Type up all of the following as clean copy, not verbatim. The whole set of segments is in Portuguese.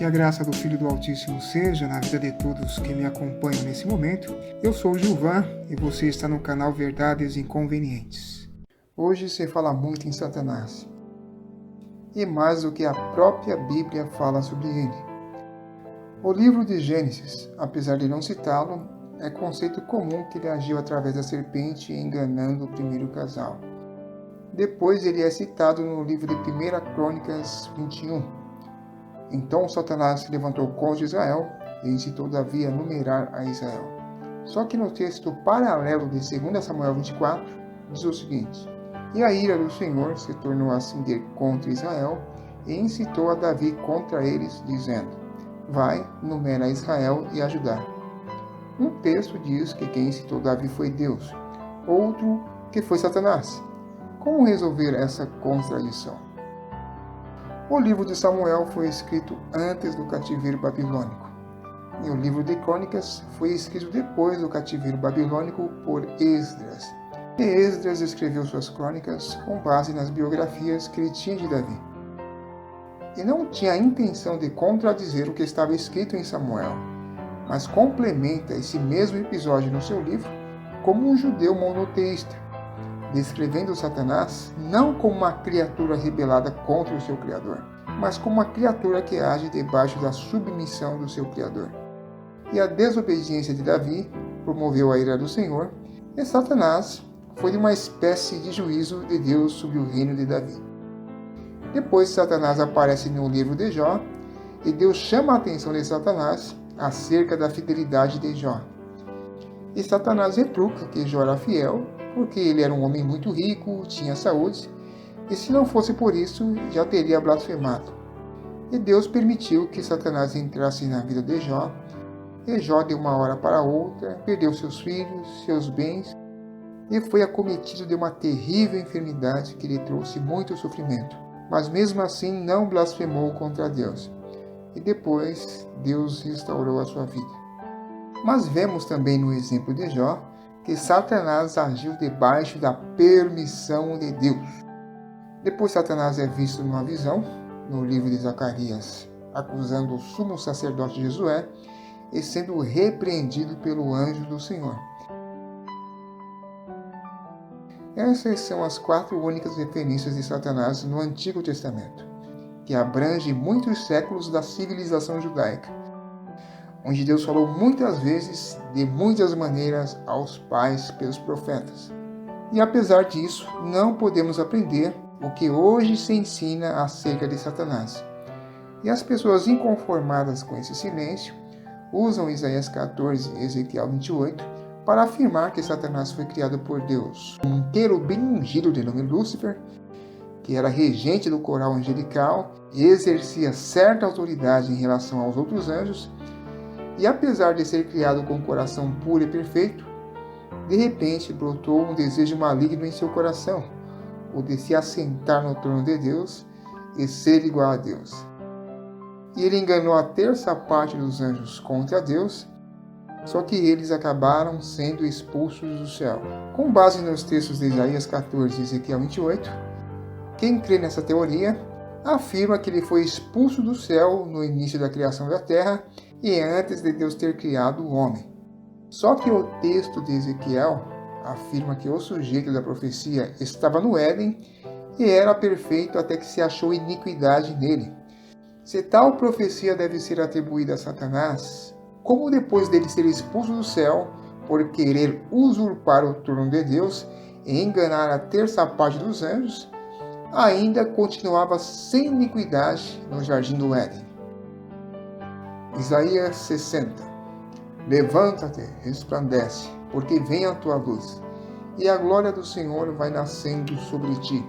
a graça do Filho do Altíssimo seja na vida de todos que me acompanham nesse momento. Eu sou o Gilvan e você está no canal Verdades Inconvenientes. Hoje se fala muito em Satanás, e mais do que a própria Bíblia fala sobre ele. O livro de Gênesis, apesar de não citá-lo, é conceito comum que ele agiu através da serpente enganando o primeiro casal. Depois ele é citado no livro de 1 Crônicas 21. Então Satanás se levantou contra Israel e incitou Davi a numerar a Israel. Só que no texto paralelo de 2 Samuel 24, diz o seguinte: E a ira do Senhor se tornou a acender contra Israel e incitou a Davi contra eles, dizendo: Vai, numera Israel e a Judá. Um texto diz que quem incitou Davi foi Deus, outro que foi Satanás. Como resolver essa contradição? O livro de Samuel foi escrito antes do cativeiro babilônico, e o livro de Crônicas foi escrito depois do cativeiro babilônico por Esdras. E Esdras escreveu suas crônicas com base nas biografias que ele tinha de Davi. E não tinha a intenção de contradizer o que estava escrito em Samuel, mas complementa esse mesmo episódio no seu livro como um judeu monoteísta, descrevendo Satanás não como uma criatura rebelada contra o seu Criador, mas como uma criatura que age debaixo da submissão do seu Criador. E a desobediência de Davi promoveu a ira do Senhor, e Satanás foi uma espécie de juízo de Deus sobre o reino de Davi. Depois Satanás aparece no livro de Jó, e Deus chama a atenção de Satanás acerca da fidelidade de Jó. E Satanás retruca que Jó era fiel, porque ele era um homem muito rico, tinha saúde, e se não fosse por isso, já teria blasfemado. E Deus permitiu que Satanás entrasse na vida de Jó, e Jó de uma hora para outra perdeu seus filhos, seus bens, e foi acometido de uma terrível enfermidade que lhe trouxe muito sofrimento. Mas mesmo assim não blasfemou contra Deus. E depois Deus restaurou a sua vida. Mas vemos também no exemplo de Jó que Satanás agiu debaixo da permissão de Deus. Depois Satanás é visto numa visão, no livro de Zacarias, acusando o sumo sacerdote Josué e sendo repreendido pelo anjo do Senhor. Essas são as 4 únicas referências de Satanás no Antigo Testamento, que abrange muitos séculos da civilização judaica, onde Deus falou muitas vezes, de muitas maneiras, aos pais pelos profetas. E apesar disso, não podemos aprender o que hoje se ensina acerca de Satanás. E as pessoas inconformadas com esse silêncio usam Isaías 14 e Ezequiel 28 para afirmar que Satanás foi criado por Deus, um querubim ungido de nome Lúcifer, que era regente do coral angelical e exercia certa autoridade em relação aos outros anjos, e apesar de ser criado com um coração puro e perfeito, de repente brotou um desejo maligno em seu coração, o de se assentar no trono de Deus e ser igual a Deus. E ele enganou a terça parte dos anjos contra Deus, só que eles acabaram sendo expulsos do céu. Com base nos textos de Isaías 14 e Ezequiel 28, quem crê nessa teoria afirma que ele foi expulso do céu no início da criação da terra e antes de Deus ter criado o homem. Só que o texto de Ezequiel afirma que o sujeito da profecia estava no Éden e era perfeito até que se achou iniquidade nele. Se tal profecia deve ser atribuída a Satanás, como depois dele ser expulso do céu por querer usurpar o trono de Deus e enganar a terça parte dos anjos, ainda continuava sem iniquidade no jardim do Éden. Isaías 60. Levanta-te, resplandece, porque vem a tua luz, e a glória do Senhor vai nascendo sobre ti.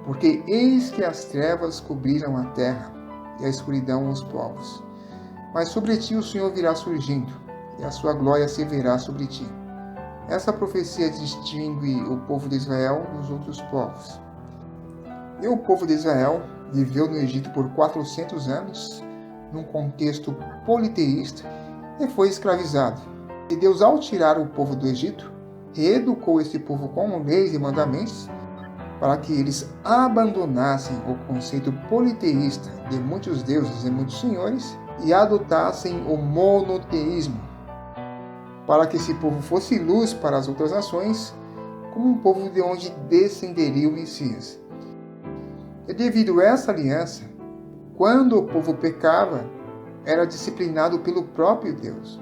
Porque eis que as trevas cobriram a terra, e a escuridão os povos. Mas sobre ti o Senhor virá surgindo, e a sua glória se verá sobre ti. Essa profecia distingue o povo de Israel dos outros povos. E o povo de Israel viveu no Egito por 400 anos, num contexto politeísta, e foi escravizado. E Deus, ao tirar o povo do Egito, reeducou esse povo com leis e mandamentos, para que eles abandonassem o conceito politeísta de muitos deuses e muitos senhores e adotassem o monoteísmo, para que esse povo fosse luz para as outras nações, como um povo de onde descenderia o Messias. E devido a essa aliança, quando o povo pecava, era disciplinado pelo próprio Deus.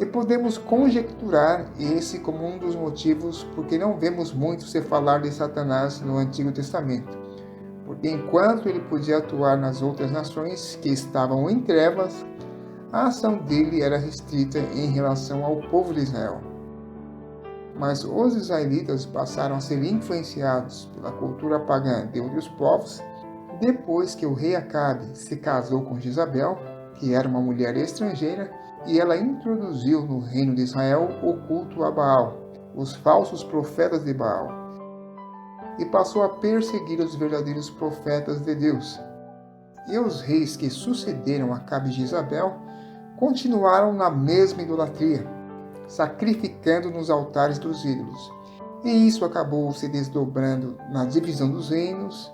E podemos conjecturar esse como um dos motivos porque não vemos muito se falar de Satanás no Antigo Testamento. Porque enquanto ele podia atuar nas outras nações que estavam em trevas, a ação dele era restrita em relação ao povo de Israel. Mas os israelitas passaram a ser influenciados pela cultura pagã de outros povos depois que o rei Acabe se casou com Jezabel, que era uma mulher estrangeira, e ela introduziu no reino de Israel o culto a Baal, os falsos profetas de Baal, e passou a perseguir os verdadeiros profetas de Deus. E os reis que sucederam Acabe e Jezabel continuaram na mesma idolatria, sacrificando nos altares dos ídolos. E isso acabou se desdobrando na divisão dos reinos,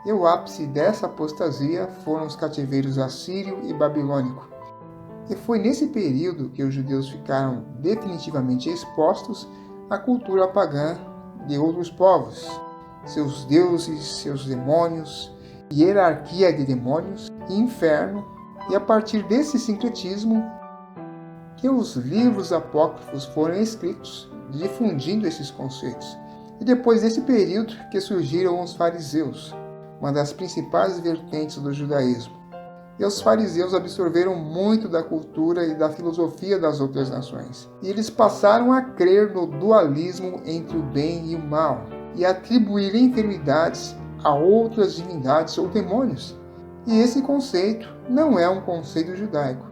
e o ápice dessa apostasia foram os cativeiros assírio e babilônico. E foi nesse período que os judeus ficaram definitivamente expostos à cultura pagã de outros povos, seus deuses, seus demônios, hierarquia de demônios e inferno, e a partir desse sincretismo que os livros apócrifos foram escritos, difundindo esses conceitos. E depois desse período que surgiram os fariseus, uma das principais vertentes do judaísmo. E os fariseus absorveram muito da cultura e da filosofia das outras nações. E eles passaram a crer no dualismo entre o bem e o mal, e atribuir enfermidades a outras divindades ou demônios. E esse conceito não é um conceito judaico.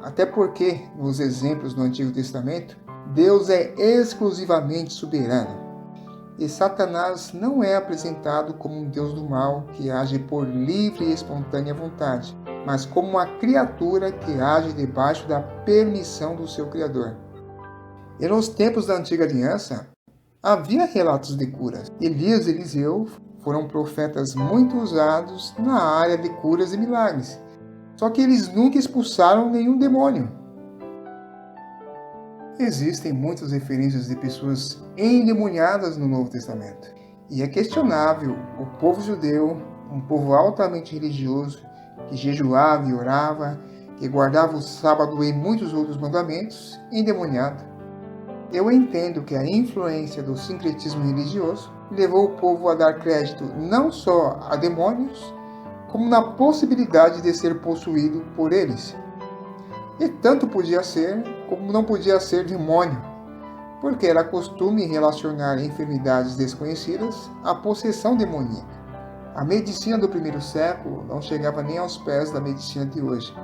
Até porque, nos exemplos do Antigo Testamento, Deus é exclusivamente soberano. E Satanás não é apresentado como um Deus do mal que age por livre e espontânea vontade, mas como uma criatura que age debaixo da permissão do seu Criador. E nos tempos da Antiga Aliança, havia relatos de curas. Elias e Eliseu foram profetas muito usados na área de curas e milagres, só que eles nunca expulsaram nenhum demônio. Existem muitas referências de pessoas endemoniadas no Novo Testamento. E é questionável o povo judeu, um povo altamente religioso, que jejuava e orava, que guardava o sábado e muitos outros mandamentos, endemoniado. Eu entendo que a influência do sincretismo religioso levou o povo a dar crédito não só a demônios, como na possibilidade de ser possuído por eles. E tanto podia ser, como não podia ser demônio, porque era costume relacionar enfermidades desconhecidas à possessão demoníaca. A medicina do primeiro século não chegava nem aos pés da medicina de hoje.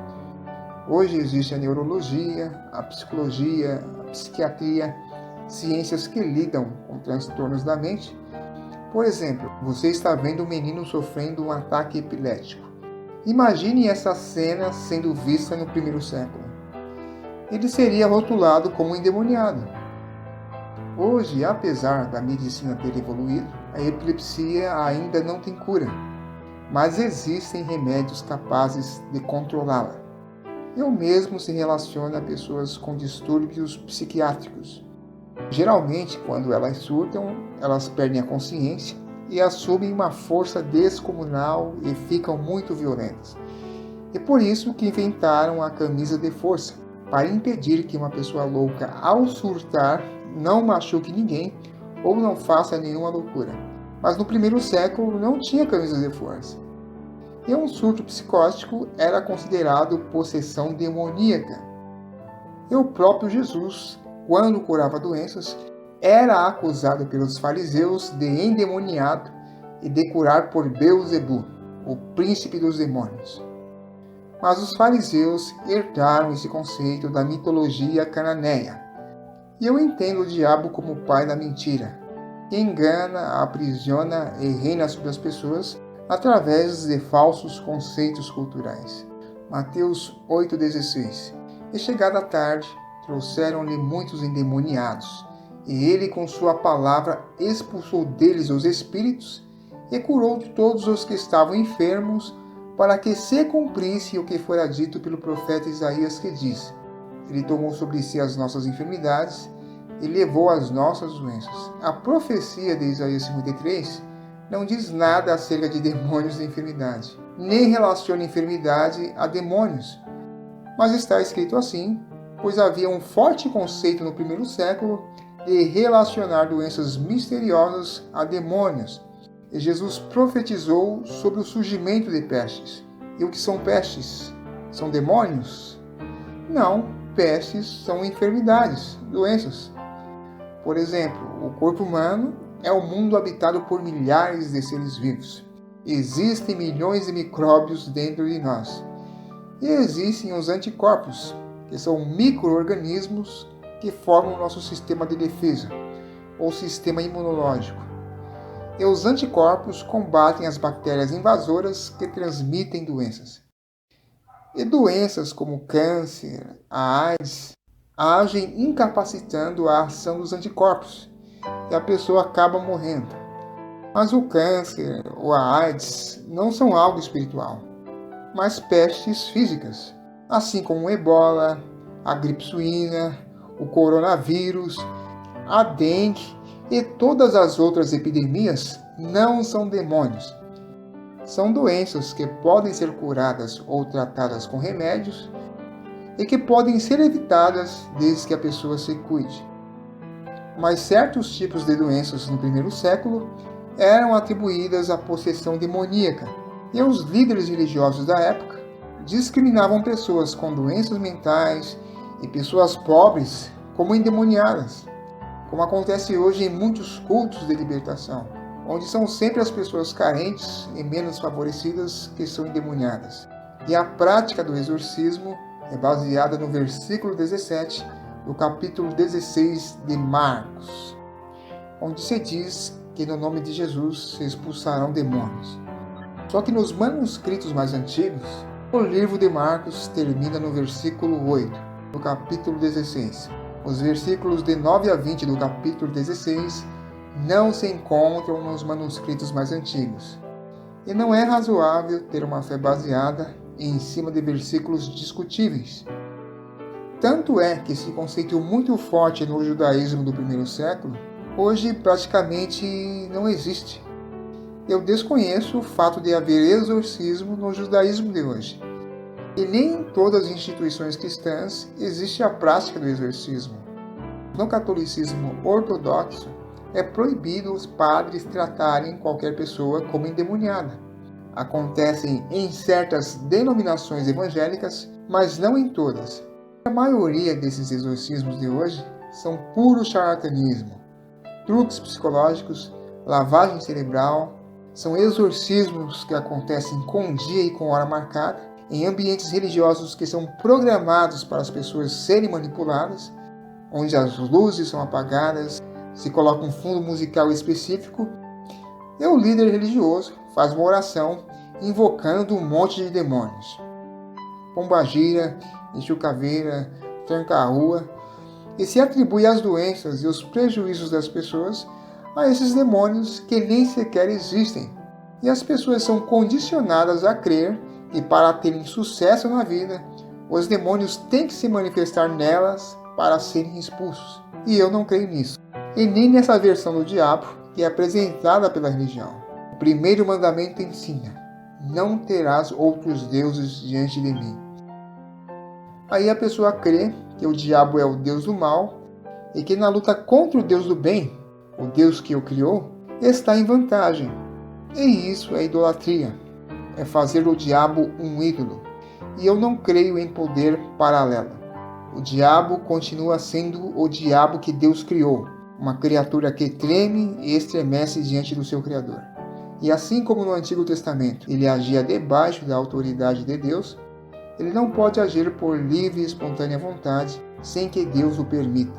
Hoje existe a neurologia, a psicologia, a psiquiatria, ciências que lidam com transtornos da mente. Por exemplo, você está vendo um menino sofrendo um ataque epilético. Imagine essa cena sendo vista no primeiro século. Ele seria rotulado como endemoniado. Hoje, apesar da medicina ter evoluído, a epilepsia ainda não tem cura, mas existem remédios capazes de controlá-la. E o mesmo se relaciona a pessoas com distúrbios psiquiátricos. Geralmente, quando elas surtam, elas perdem a consciência e assumem uma força descomunal e ficam muito violentas. É por isso que inventaram a camisa de força, para impedir que uma pessoa louca, ao surtar, não machuque ninguém ou não faça nenhuma loucura. Mas no primeiro século não tinha camisas de força. E um surto psicótico era considerado possessão demoníaca. E o próprio Jesus, quando curava doenças, era acusado pelos fariseus de endemoniado e de curar por Beelzebu, o príncipe dos demônios. Mas os fariseus herdaram esse conceito da mitologia cananeia. E eu entendo o diabo como o pai da mentira, que engana, aprisiona e reina sobre as pessoas através de falsos conceitos culturais. Mateus 8,16. E chegada a tarde, trouxeram-lhe muitos endemoniados, e ele com sua palavra expulsou deles os espíritos, e curou todos os que estavam enfermos, para que se cumprisse o que fora dito pelo profeta Isaías, que diz: Ele tomou sobre si as nossas enfermidades e levou as nossas doenças. A profecia de Isaías 53 não diz nada acerca de demônios e enfermidade, nem relaciona enfermidade a demônios. Mas está escrito assim, pois havia um forte conceito no primeiro século de relacionar doenças misteriosas a demônios. E Jesus profetizou sobre o surgimento de pestes. E o que são pestes? São demônios? Não, pestes são enfermidades, doenças. Por exemplo, o corpo humano é um mundo habitado por milhares de seres vivos. Existem milhões de micróbios dentro de nós. E existem os anticorpos, que são micro-organismos que formam o nosso sistema de defesa, ou sistema imunológico. E os anticorpos combatem as bactérias invasoras que transmitem doenças. E doenças como o câncer, a AIDS, agem incapacitando a ação dos anticorpos, e a pessoa acaba morrendo. Mas o câncer ou a AIDS não são algo espiritual, mas pestes físicas, assim como o ebola, a gripe suína, o coronavírus, a dengue e todas as outras epidemias não são demônios. São doenças que podem ser curadas ou tratadas com remédios e que podem ser evitadas desde que a pessoa se cuide. Mas certos tipos de doenças no primeiro século eram atribuídas à possessão demoníaca, e os líderes religiosos da época discriminavam pessoas com doenças mentais e pessoas pobres como endemoniadas, como acontece hoje em muitos cultos de libertação, onde são sempre as pessoas carentes e menos favorecidas que são endemoniadas. E a prática do exorcismo é baseada no versículo 17 do capítulo 16 de Marcos, onde se diz que no nome de Jesus se expulsarão demônios. Só que nos manuscritos mais antigos, o livro de Marcos termina no versículo 8, do capítulo 16. Os versículos de 9 a 20 do capítulo 16 não se encontram nos manuscritos mais antigos. E não é razoável ter uma fé baseada em cima de versículos discutíveis. Tanto é que esse conceito muito forte no judaísmo do primeiro século, hoje praticamente não existe. Eu desconheço o fato de haver exorcismo no judaísmo de hoje. E nem em todas as instituições cristãs existe a prática do exorcismo. No catolicismo ortodoxo, é proibido os padres tratarem qualquer pessoa como endemoniada. Acontecem em certas denominações evangélicas, mas não em todas. A maioria desses exorcismos de hoje são puro charlatanismo, truques psicológicos, lavagem cerebral. São exorcismos que acontecem com dia e com hora marcada, em ambientes religiosos que são programados para as pessoas serem manipuladas, onde as luzes são apagadas, se coloca um fundo musical específico, e o líder religioso faz uma oração invocando um monte de demônios. Pombagira, enxucaveira, tranca-rua, e se atribui as doenças e os prejuízos das pessoas a esses demônios que nem sequer existem. E as pessoas são condicionadas a crer que para terem sucesso na vida, os demônios têm que se manifestar nelas para serem expulsos. E eu não creio nisso. E nem nessa versão do diabo que é apresentada pela religião. O primeiro mandamento ensina: não terás outros deuses diante de mim. Aí a pessoa crê que o diabo é o Deus do mal e que na luta contra o Deus do bem, o Deus que o criou, está em vantagem. E isso é idolatria. É fazer do diabo um ídolo. E eu não creio em poder paralelo. O diabo continua sendo o diabo que Deus criou, uma criatura que treme e estremece diante do seu Criador. E assim como no Antigo Testamento ele agia debaixo da autoridade de Deus, ele não pode agir por livre e espontânea vontade sem que Deus o permita.